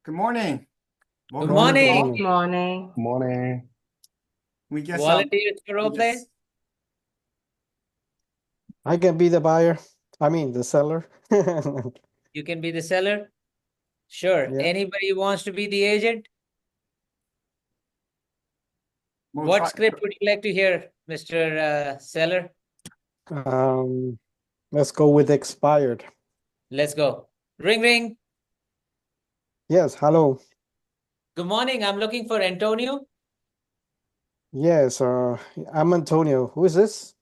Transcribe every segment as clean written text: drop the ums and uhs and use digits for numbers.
Good morning. Good Welcome to the morning. call. Morning. Morning. We guess Volunteers for role play? I can be the buyer. I mean, the seller. You can be the seller? Sure. Yeah. Anybody wants to be the agent? we'll What try. script would you like to hear, Mr. Seller? Um, let's go with expired. Let's go. Ring, ring. Yes, hello. Good morning. I'm looking for Antonio. Yes, I'm Antonio. Who is this?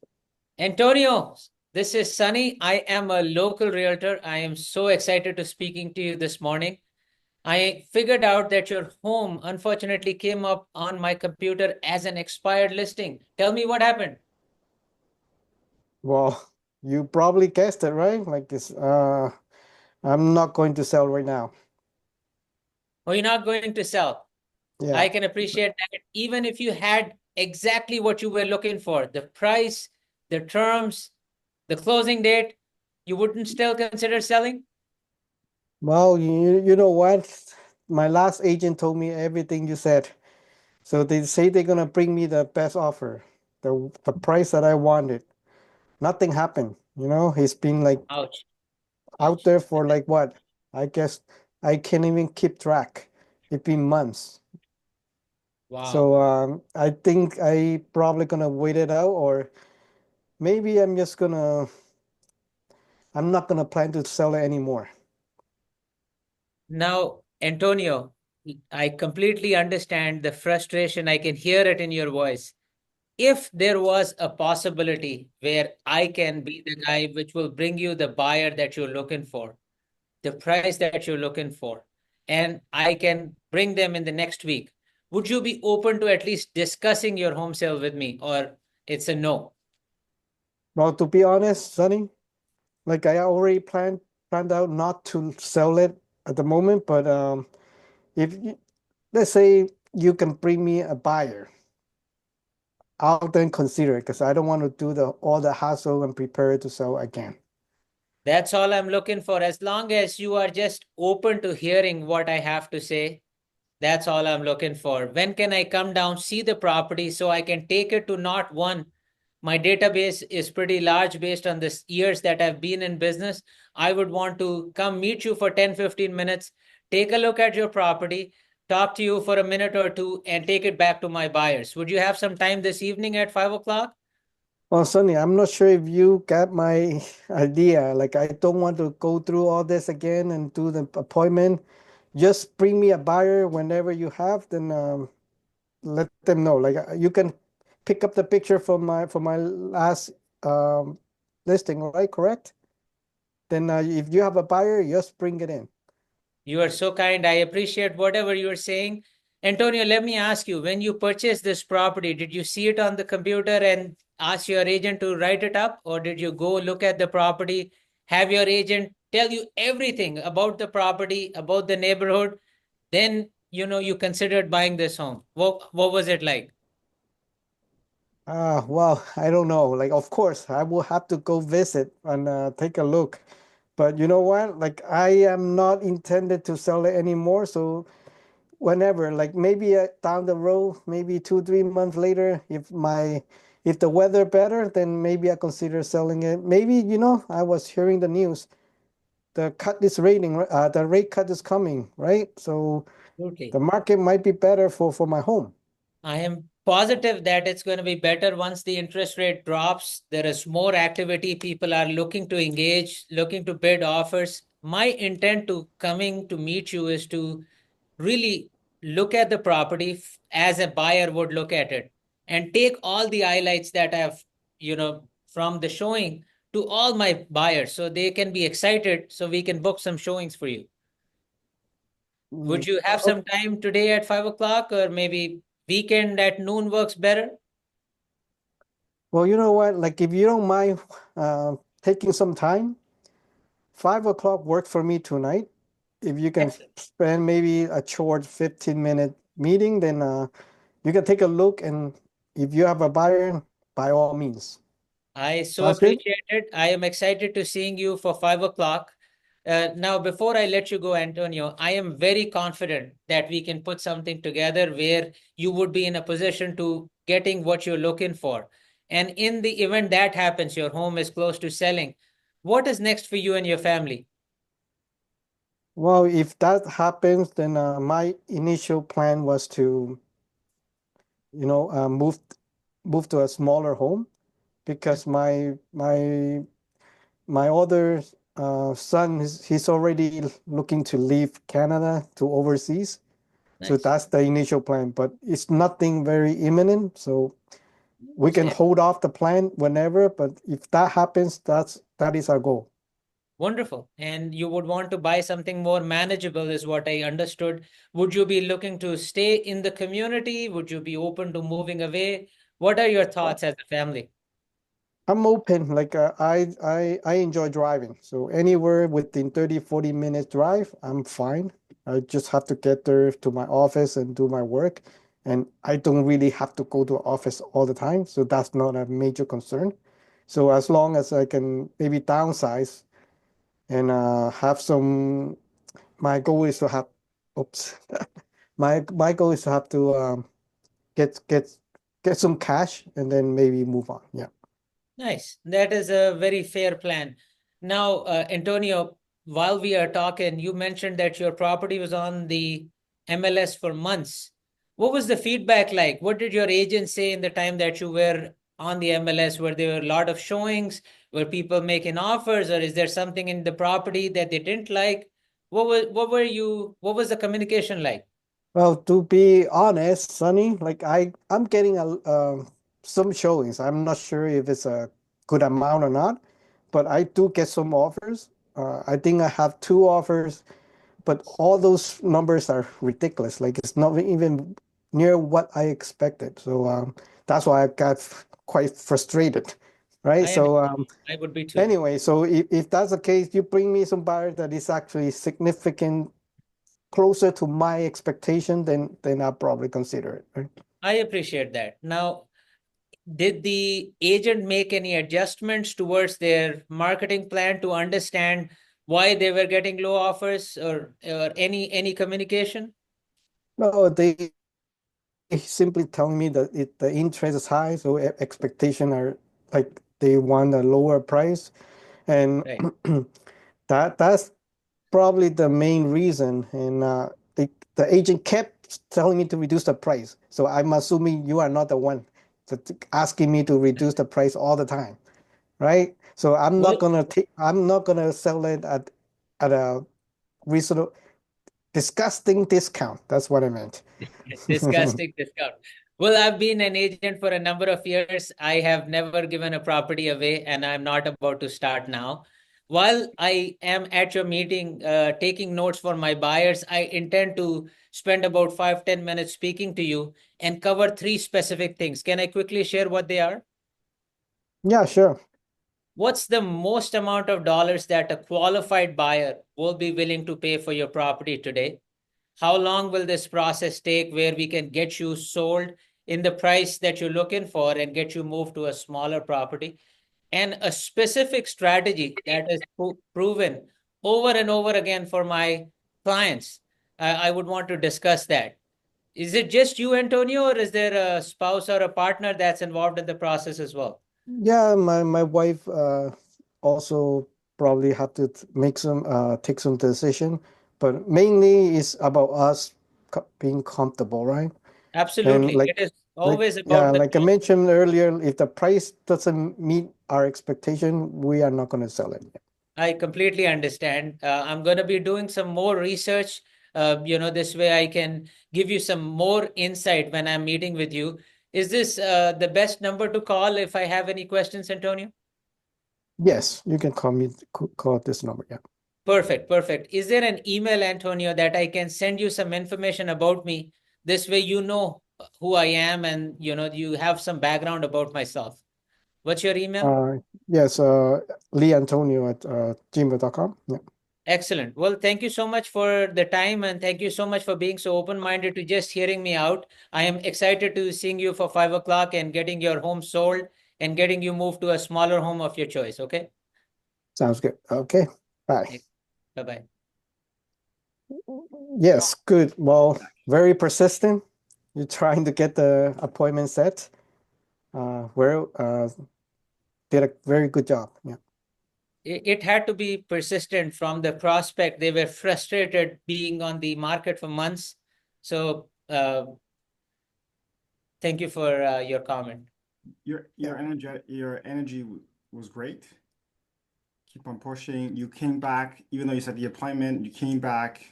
Antonio, this is Sunny. I am a local realtor. I am so excited to speaking to you this morning. I figured out that your home unfortunately came up on my computer as an expired listing. Tell me what happened. Well, you probably guessed it, right? Like it's I'm not going to sell right now. Oh, you're not going to sell. Yeah. I can appreciate that. Even if you had exactly what you were looking for, the price, the terms, the closing date, you wouldn't still consider selling? Well, you know what? My last agent told me everything you said. So they say they're gonna bring me the best offer, the price that I wanted. Nothing happened. He's been like Ouch. out there for like what? I guess I can't even keep track. It's been months. Wow. So I think I probably gonna wait it out, or maybe I'm not gonna plan to sell it anymore. Now, Antonio, I completely understand the frustration. I can hear it in your voice. If there was a possibility where I can be the guy which will bring you the buyer that you're looking for, the price that you're looking for, and I can bring them in the next week, would you be open to at least discussing your home sale with me, or it's a no? Well, to be honest, Sonny, like I already planned out not to sell it at the moment, but if you, let's say you can bring me a buyer, I'll then consider it because I don't want to do all the hassle and prepare to sell again. That's all I'm looking for. As long as you are just open to hearing what I have to say, that's all I'm looking for. When can I come down, see the property so I can take it to not one? My database is pretty large based on the years that I've been in business. I would want to come meet you for 10-15 minutes, take a look at your property, talk to you for a minute or two, and take it back to my buyers. Would you have some time this evening at 5 o'clock? Well, Sonny, I'm not sure if you got my idea. Like, I don't want to go through all this again and do the appointment. Just bring me a buyer whenever you have, then let them know. Like, you can pick up the picture from my last um, listing, right? Correct? Then if you have a buyer, just bring it in. You are so kind. I appreciate whatever you're saying. Antonio, let me ask you, when you purchased this property, did you see it on the computer and ask your agent to write it up? Or did you go look at the property, have your agent tell you everything about the property, about the neighborhood? Then, you considered buying this home. What was it like? Well, I don't know. Like, of course, I will have to go visit and take a look. But you know what? Like, I am not intended to sell it anymore. So whenever, like maybe down the road, maybe 2, 3 months later, if the weather better, then maybe I consider selling it. Maybe, I was hearing the news. The rate cut is coming, right? So Absolutely. the market might be better for my home. I am positive that it's going to be better once the interest rate drops. There is more activity. People are looking to engage, looking to bid offers. My intent to coming to meet you is to really look at the property as a buyer would look at it and take all the highlights that I've, from the showing to all my buyers so they can be excited so we can book some showings for you. Would you have Oh, some time today at 5 o'clock, or maybe weekend at noon works better? well, you know what? Like, if you don't mind taking some time, 5 o'clock worked for me tonight. If you can Excellent. spend maybe a short 15-minute meeting, then you can take a look. And if you have a buyer, by all means. I so Sounds good? appreciate it. I am excited to seeing you for 5 o'clock. Now, before I let you go, Antonio, I am very confident that we can put something together where you would be in a position to getting what you're looking for. And in the event that happens, your home is close to selling. What is next for you and your family? Well, if that happens, then my initial plan was to, move to a smaller home because my other son he's already looking to leave Canada to overseas. So Nice. that's the initial plan, but it's nothing very imminent. So we can Same. hold off the plan whenever, but if that happens, that is our goal. Wonderful. And you would want to buy something more manageable, is what I understood. Would you be looking to stay in the community? Would you be open to moving away? What are your thoughts as a family? I'm open. Like I enjoy driving. So anywhere within 30, 40 minutes drive, I'm fine. I just have to get there to my office and do my work. And I don't really have to go to office all the time. So that's not a major concern. So as long as I can maybe downsize and have some, my goal is to have, oops, my goal is to have to get get get some cash and then maybe move on. Yeah. Nice. That is a very fair plan. Now, Antonio, while we are talking, you mentioned that your property was on the MLS for months. What was the feedback like? What did your agent say in the time that you were on the MLS? Were there a lot of showings? Were people making offers, or is there something in the property that they didn't like? What was the communication like? Well, to be honest, Sunny, like I'm getting some showings. I'm not sure if it's a good amount or not, but I do get some offers. I think I have two offers, but all those numbers are ridiculous. Like it's not even near what I expected. So that's why I got quite frustrated, right? I So understand. I would be too. anyway, so if that's the case, you bring me some buyer that is actually significant closer to my expectation, then I'll probably consider it. Right? I appreciate that. Now, did the agent make any adjustments towards their marketing plan to understand why they were getting low offers, or any communication? No, they simply telling me that the interest is high, so expectation are like they want a lower price, and Right. that's probably the main reason. And the agent kept telling me to reduce the price, so I'm assuming you are not the one asking me to reduce the price all the time, right? So Well, I'm not gonna sell it at a reasonable, disgusting discount. That's what I meant. disgusting discount. Well, I've been an agent for a number of years. I have never given a property away, and I'm not about to start now. While I am at your meeting, taking notes for my buyers, I intend to spend about 5-10 minutes speaking to you and cover three specific things. Can I quickly share what they are? Yeah, sure. What's the most amount of dollars that a qualified buyer will be willing to pay for your property today? How long will this process take where we can get you sold in the price that you're looking for and get you moved to a smaller property? And a specific strategy that is proven over and over again for my clients. I would want to discuss that. Is it just you, Antonio, or is there a spouse or a partner that's involved in the process as well? Yeah, my wife also probably have to make some take some decision, but mainly it's about us being comfortable, right? And Absolutely. It is like always yeah, about the like I mentioned earlier, if the price doesn't meet our expectation, we are not going to sell it. I completely understand. I'm going to be doing some more research. This way I can give you some more insight when I'm meeting with you. Is this the best number to call if I have any questions, Antonio? Yes, you can call this number. Yeah. Perfect, perfect. Is there an email, Antonio, that I can send you some information about me? This way you know who I am, and you have some background about myself. What's your email? Yes, Lee Antonio at gmail.com. Yeah. Excellent. Well, thank you so much for the time, and thank you so much for being so open-minded to just hearing me out. I am excited to seeing you for 5 o'clock and getting your home sold and getting you moved to a smaller home of your choice. Okay. Sounds good. Okay. Bye. Bye-bye. Yes, good. Well, very persistent. You're trying to get the appointment set. Did a very good job. Yeah. It had to be persistent from the prospect. They were frustrated being on the market for months. So thank you for your comment. Your energy was great. Keep on pushing. You came back, even though you said the appointment, you came back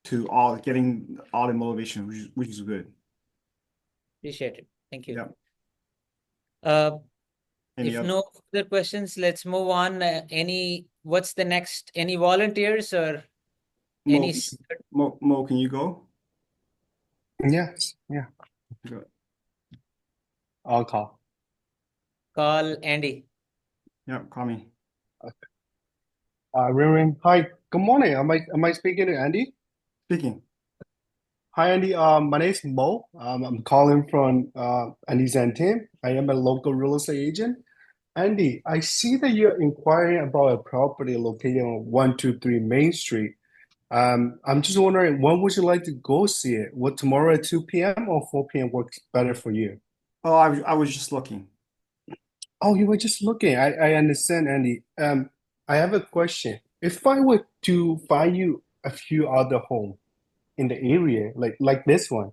to getting all the motivation, which is good. Appreciate it. Thank you. Yeah. Any If other? no further questions, let's move on. What's the next? Any volunteers or any Mo, can you go? Yes, yeah, Go. I'll call. call Andy? Yeah, call me. Ring. Hi, good morning. Am I speaking to Andy? Speaking. Hi, Andy. My name is Mo. I'm calling from Andy's and team. I am a local real estate agent. Andy, I see that you're inquiring about a property located on 123 Main Street. I'm just wondering, when would you like to go see it? Would tomorrow at 2 p.m. or 4 p.m. work better for you? Oh, I was just looking. Oh, you were just looking. I understand, Andy. I have a question. If I were to find you a few other homes in the area, like this one,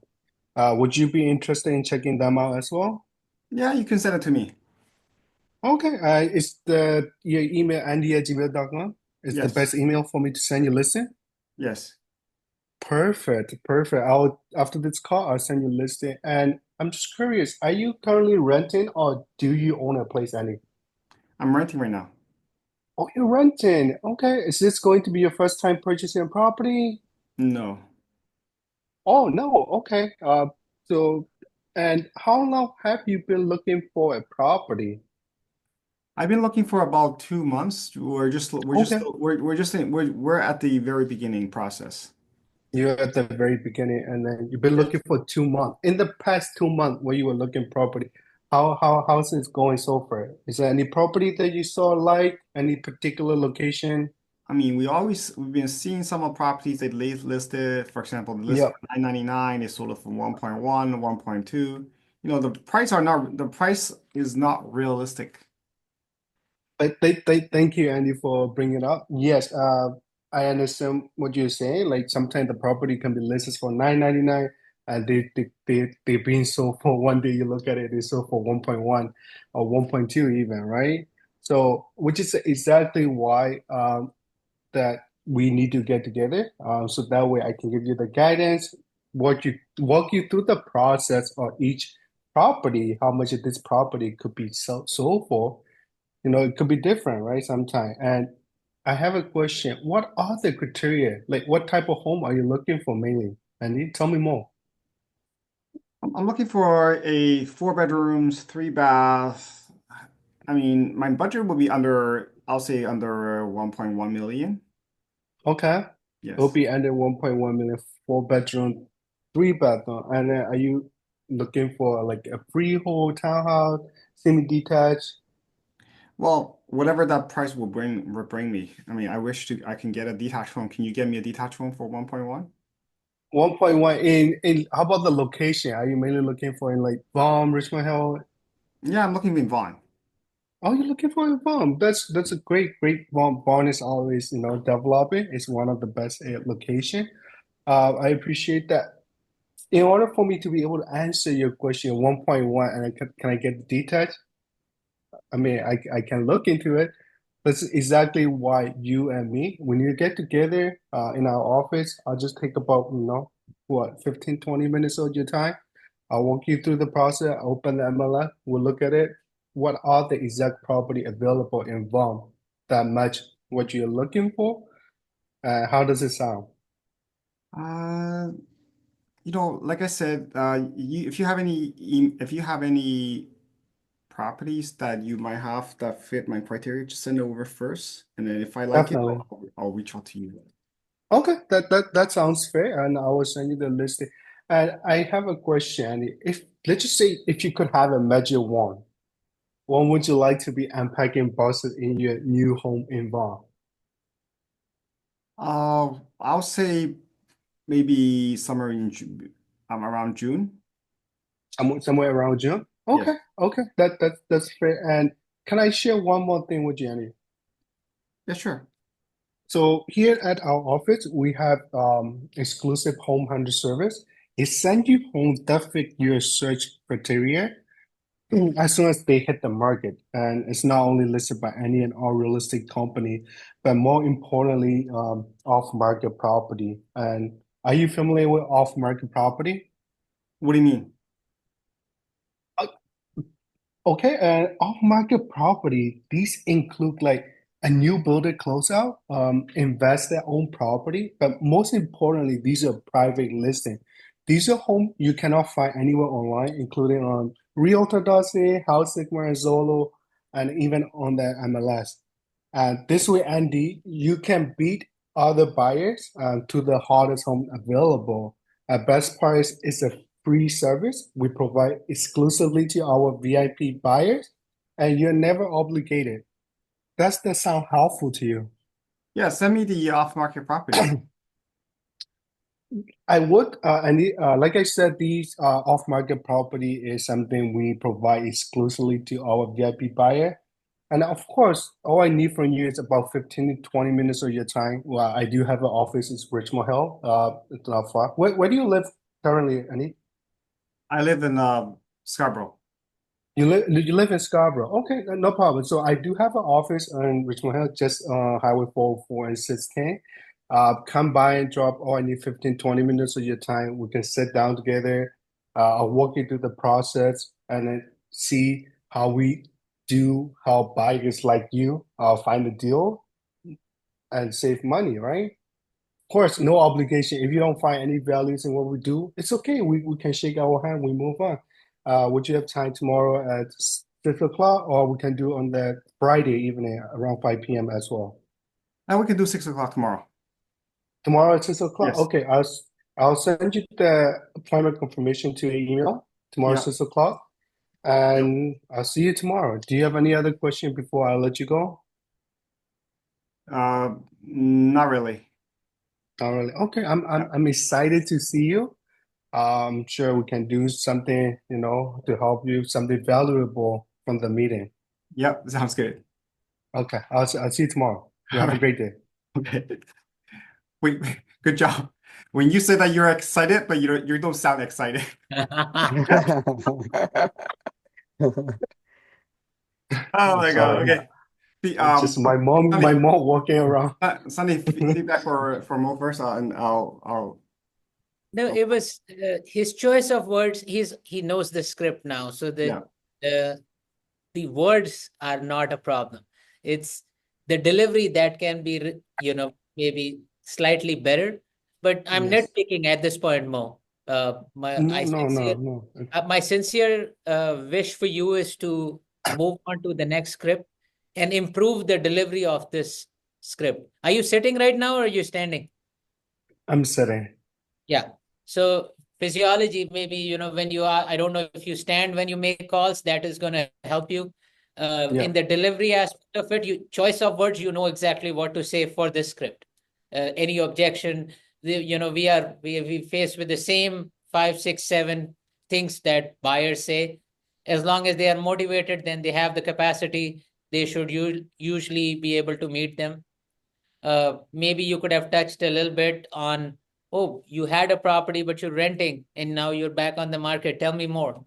would you be interested in checking them out as well? Yeah, you can send it to me. Okay. Is your email andy@gmail.com? Is the Yes. best email for me to send you a listing? Yes. Perfect, perfect. After this call, I'll send you a listing. And I'm just curious, are you currently renting or do you own a place, Andy? I'm renting right now. Oh, you're renting. Okay. Is this going to be your first time purchasing a property? No. Oh, no. Okay. So, and how long have you been looking for a property? I've been looking for about 2 months. Okay. We're at the very beginning process. You're at the very beginning, and then you've been Yes. looking for 2 months. In the past 2 months, where you were looking property, how's it going so far? Is there any property that you saw like any particular location? I mean, we've been seeing some of properties they listed. For example, the list Yep. for 999, they sold it for 1.1, 1.2. You know, the price is not realistic. Thank you, Andy, for bringing it up. Yes, I understand what you're saying. Like sometimes the property can be listed for 999, and they're being sold for one day. You look at it, they sold for 1.1 or 1.2 even, right? So, which is exactly why that we need to get together. So that way I can give you the guidance, walk you through the process of each property, how much of this property could be sold for. You know, it could be different, right? Sometimes. And I have a question. What are the criteria? Like, what type of home are you looking for mainly? Andy, tell me more. I'm looking for a 4 bedrooms, 3 bath. I mean, my budget will be I'll say under 1.1 million. Okay. It'll Yes. be under 1.1 million, 4 bedroom, 3 bathroom. And then are you looking for like a freehold townhouse, semi-detached? Well, whatever that price will bring me. I mean, I can get a detached home. Can you get me a detached home for 1.1? 1.1 in how about the location? Are you mainly looking for in like Vaughan, Richmond Hill? Yeah, I'm looking in Vaughn. Oh, you're looking for a Vaughan. That's a great Vaughan. Vaughan is always, developing. It's one of the best location. I appreciate that. In order for me to be able to answer your question 1.1 and can I get the details? I mean, I can look into it. That's exactly why you and me, when you get together in our office, I'll just take about, 15, 20 minutes of your time. I'll walk you through the process, open the MLS, we'll look at it. What are the exact property available in Vaughan that match what you're looking for? How does it sound? Uh, like I said, if you have any properties that you might have that fit my criteria, just send it over first, and then if I like it, Definitely. I'll reach out to you. Okay, that sounds fair, and I will send you the list. And I have a question. If let's just say if you could have a magic wand, what would you like to be unpacking boxes in your new home in Vaughan? I'll say maybe somewhere in around June. Somewhere around June. Yes. Okay, okay, that's fair. And can I share one more thing with Jenny? Yeah, sure. So here at our office, we have exclusive home hunter service. It sends you homes that fit your search criteria as soon as they hit the market. And it's not only listed by any and all real estate company, but more importantly, off-market property. And are you familiar with off-market property? What do you mean? Okay, and off-market property, these include like a new builder closeout, investor owned property, but most importantly, these are private listing. These are home you cannot find anywhere online, including on Realtor.ca, House Sigma, and Zillow, and even on the MLS. And this way, Andy, you can beat other buyers to the hottest home available. Best price is a free service we provide exclusively to our VIP buyers, and you're never obligated. Does that sound helpful to you? Yeah, send me the off-market properties. I would, like I said, these off-market property is something we provide exclusively to our VIP buyer. And of course, all I need from you is about 15 to 20 minutes of your time. Well, I do have an office in Richmond Hill. It's not far. Where do you live currently, Andy? I live in Scarborough. You live in Scarborough. Okay, no problem. So I do have an office in Richmond Hill, just Highway 404 and 610. Come by and drop all I need 15, 20 minutes of your time. We can sit down together. I'll walk you through the process and then see how we do help buyers like you find a deal and save money, right? Of course, no obligation. If you don't find any values in what we do, it's okay. We can shake our hand, we move on. Would you have time tomorrow at 6 o'clock, or we can do on that Friday evening around 5 p.m. as well? And we can do 6 o'clock tomorrow. Tomorrow at 6 o'clock? Yes. Okay, I'll send you the appointment confirmation to your email tomorrow, Yeah. 6 o'clock. And I'll see you tomorrow. Do you have any other question before I let you go? Not really. Not really. Okay, I'm excited to see you. I'm sure we can do something, to help you, something valuable from the meeting. Yep, sounds good. Okay, I'll see you tomorrow. You have a great day. Okay. Wait, good job. When you say that you're excited, but you don't sound excited. Oh my God. Sorry. Okay. It's just my mom walking around. Sunny, feedback for Mo first, and I'll. No, it was his choice of words. He knows the script now, so the words are not a problem. It's the delivery that can be, maybe slightly better. But I'm Yes. nitpicking at this point, Mo. No. My sincere wish for you is to move on to the next script and improve the delivery of this script. Are you sitting right now or are you standing? I'm sitting. Yeah. So physiology, maybe, when you are, I don't know if you stand when you make calls, that is going to help you. In the delivery aspect of it, choice of words, you know exactly what to say for this script. Any objection, we faced with the same 5, 6, 7 things that buyers say. As long as they are motivated, then they have the capacity. They should usually be able to meet them. Maybe you could have touched a little bit on, oh, you had a property, but you're renting and now you're back on the market. Tell me more.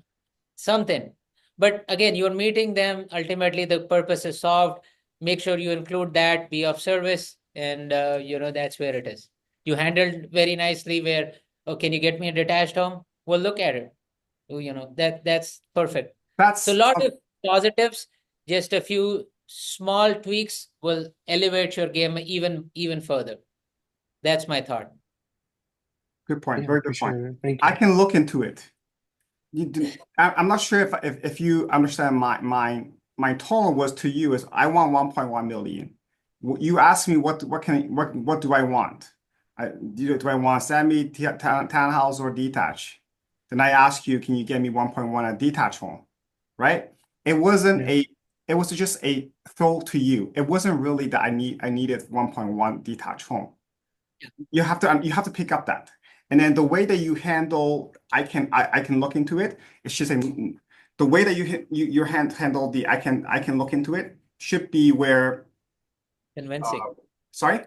Something. But again, you're meeting them. Ultimately, the purpose is solved. Make sure you include that, be of service, and that's where it is. You handled very nicely where, oh, can you get me a detached home? We'll look at it. That's perfect. So a lot of positives, just a few small tweaks will elevate your game even further. That's my thought. Good point. Yeah, Very good appreciate point. it. Thank you. I can look into it. I'm not sure if you understand my tone was to you is I want 1.1 million. You asked me what do I want? Do I want semi townhouse or detached? Then I ask you, can you get me 1.1 a detached home? Right? It wasn't it was just a throw to you. It wasn't really that I needed 1.1 detached home. you have to pick up that. And then the way that you handle, I can look into it. It's just the way that you handle the I can look into it should be where Convincing. sorry?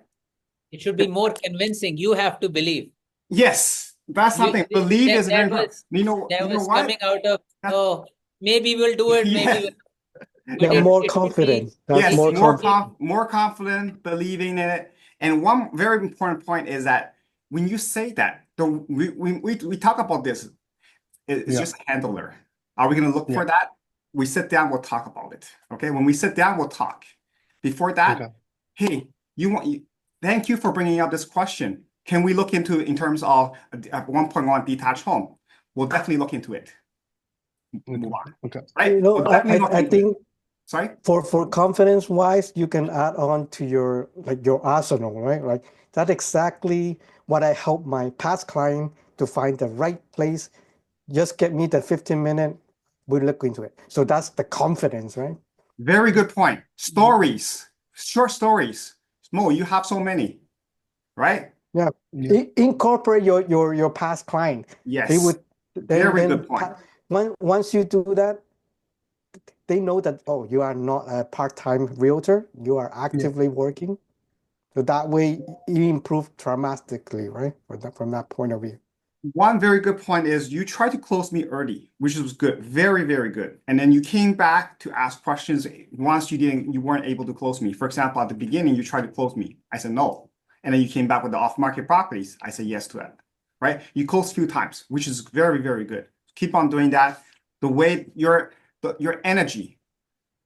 It should be more convincing. You have to believe. Yes, that's something. Believe is very important. That You know was what? coming out of, oh, maybe we'll do it, maybe Yeah. we'll. Yeah, But more it should be- confident. That's Yes, more confident. more confident, believing in it. And one very important point is that when you say that, we talk about this. It's Yeah. just a handler. Are we going to look for that? We sit down, we'll talk about it. Okay. When we sit down, we'll talk. Before that, Okay. hey, thank you for bringing up this question. Can we look into in terms of a 1.1 detached home? We'll definitely look into it. Move on. Okay. Right? You know, We'll definitely look I into it. think Sorry? for confidence wise, you can add on to your your arsenal, right? Like that's exactly what I help my past client to find the right place. Just get me the 15-minute, we look into it. So that's the confidence, right? Very good point. Stories, short stories. Mo, you have so many, right? Yeah. Yeah. Incorporate your past client. Yes. They would Very good point. Once you do that, they know that, oh, you are not a part-time realtor, you are actively working. So that way you improve dramatically, right? From that point of view. One very good point is you tried to close me early, which was good. Very, very good. And then you came back to ask questions once you weren't able to close me. For example, at the beginning, you tried to close me. I said no. And then you came back with the off-market properties. I said yes to that, right? You closed a few times, which is very, very good. Keep on doing that. The way your energy,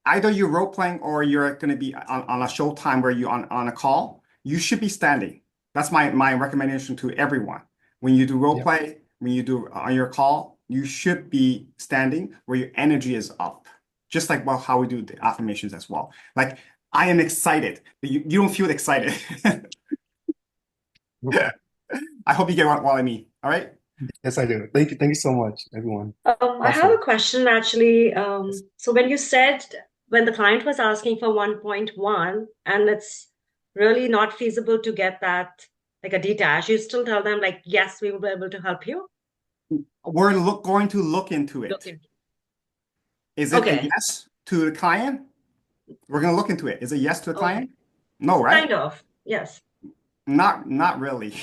either you're role playing or you're going to be on a show time where you're on a call, you should be standing. That's my recommendation to everyone. When you do role play, when you do on your call, you should be standing where your energy is up. Just like how we do the affirmations as well. Like, I am excited, but you don't feel excited. I hope you get what I mean. All right. Yes, I do. Thank you so much, everyone. I have a question actually. So when you said when the client was asking for 1.1 and it's really not feasible to get that like a detached, you still tell them like, yes, we will be able to help you? We're going to look into it. Is it a yes to the client? We're going to look into it. Is it yes to the client? No, right? Kind of, yes. Not really.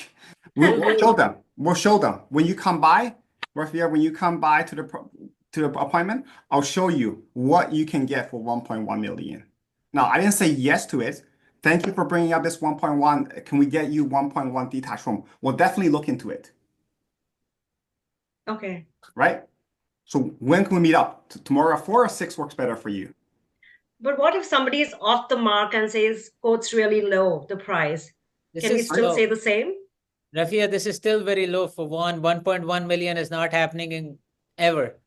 We'll show them. We'll show them. When you come by, Rafael, when you come by to the appointment, I'll show you what you can get for 1.1 million. Now, I didn't say yes to it. Thank you for bringing up this 1.1. Can we get you 1.1 detached home? We'll definitely look into it. Okay. Right? So when can we meet up? Tomorrow at 4 or 6 works better for you. But what if somebody is off the mark and says quote's really low, the price? Can we still say the same? Rafia, this is still very low for 1.1 million is not happening in ever.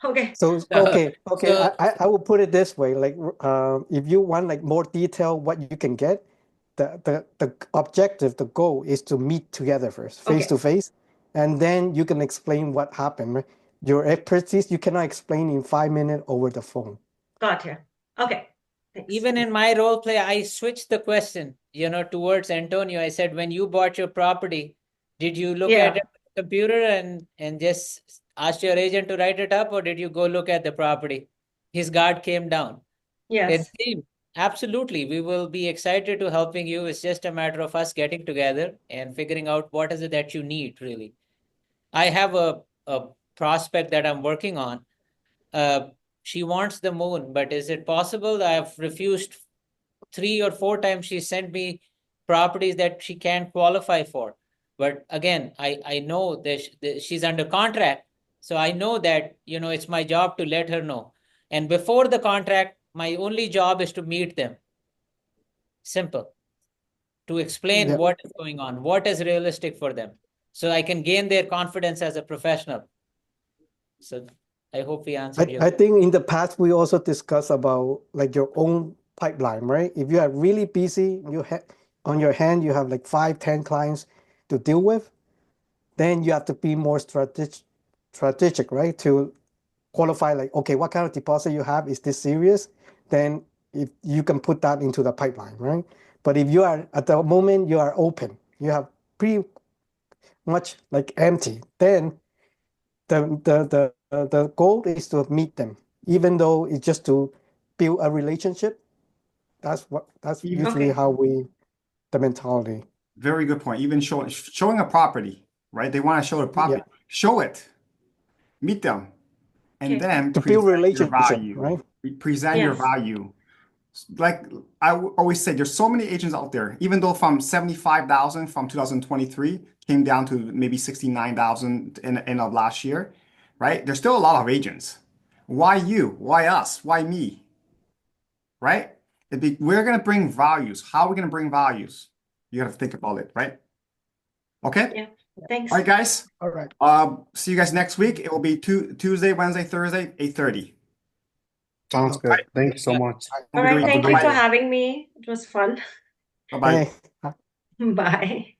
Okay. So I will put it this way, like if you want like more detail what you can get, the objective, the goal is to meet together first, face to face, and then you can explain what happened. Right? Your expertise you cannot explain in 5 minutes over the phone. Gotcha. Okay. Thanks. Even in my role play, I switched the question, towards Antonio. I said, when you bought your property, did you look at it on the computer and just ask your agent to write it up, or did you go look at the property? His guard came down. Yes. Absolutely. We will be excited to helping you. It's just a matter of us getting together and figuring out what is it that you need, really. I have a prospect that I'm working on. She wants the moon, but is it possible? I've refused 3 or 4 times. She sent me properties that she can't qualify for. But again, I know that she's under contract. So I know that, it's my job to let her know. And before the contract, my only job is to meet them. Simple. To explain what is going on, what is realistic for them. So I can gain their confidence as a professional. So I hope we answered you. I think in the past we also discussed about like your own pipeline, right? If you are really busy, on your hand you have like 5-10 clients to deal with, then you have to be more strategic, right? To qualify like, okay, what kind of deposit you have? Is this serious? Then if you can put that into the pipeline, right? But if you are at the moment you are open, you have pretty much like empty. Then the goal is to meet them, even though it's just to build a relationship. That's Even- usually Okay. how the mentality. Very good point. Even showing a property, right? They want to show the property. Show it. Meet them. And Okay. then To build present your relationship, value. right? Present your Yes. value. Like always say, there's so many agents out there, even though from 75,000 from 2023 came down to maybe 69,000 in end of last year, right? There's still a lot of agents. Why you? Why us? Why me? Right? We're going to bring values. How are we going to bring values? You got to think about it, right? Okay? Yeah. Thanks. All right, guys. All right. See you guys next week. It will be Tuesday, Wednesday, Thursday, 8:30. Sounds good. Thank you so Yeah. much. All right. Have a Thank good you for week. having me. It was fun. Bye-bye. Hey. Bye.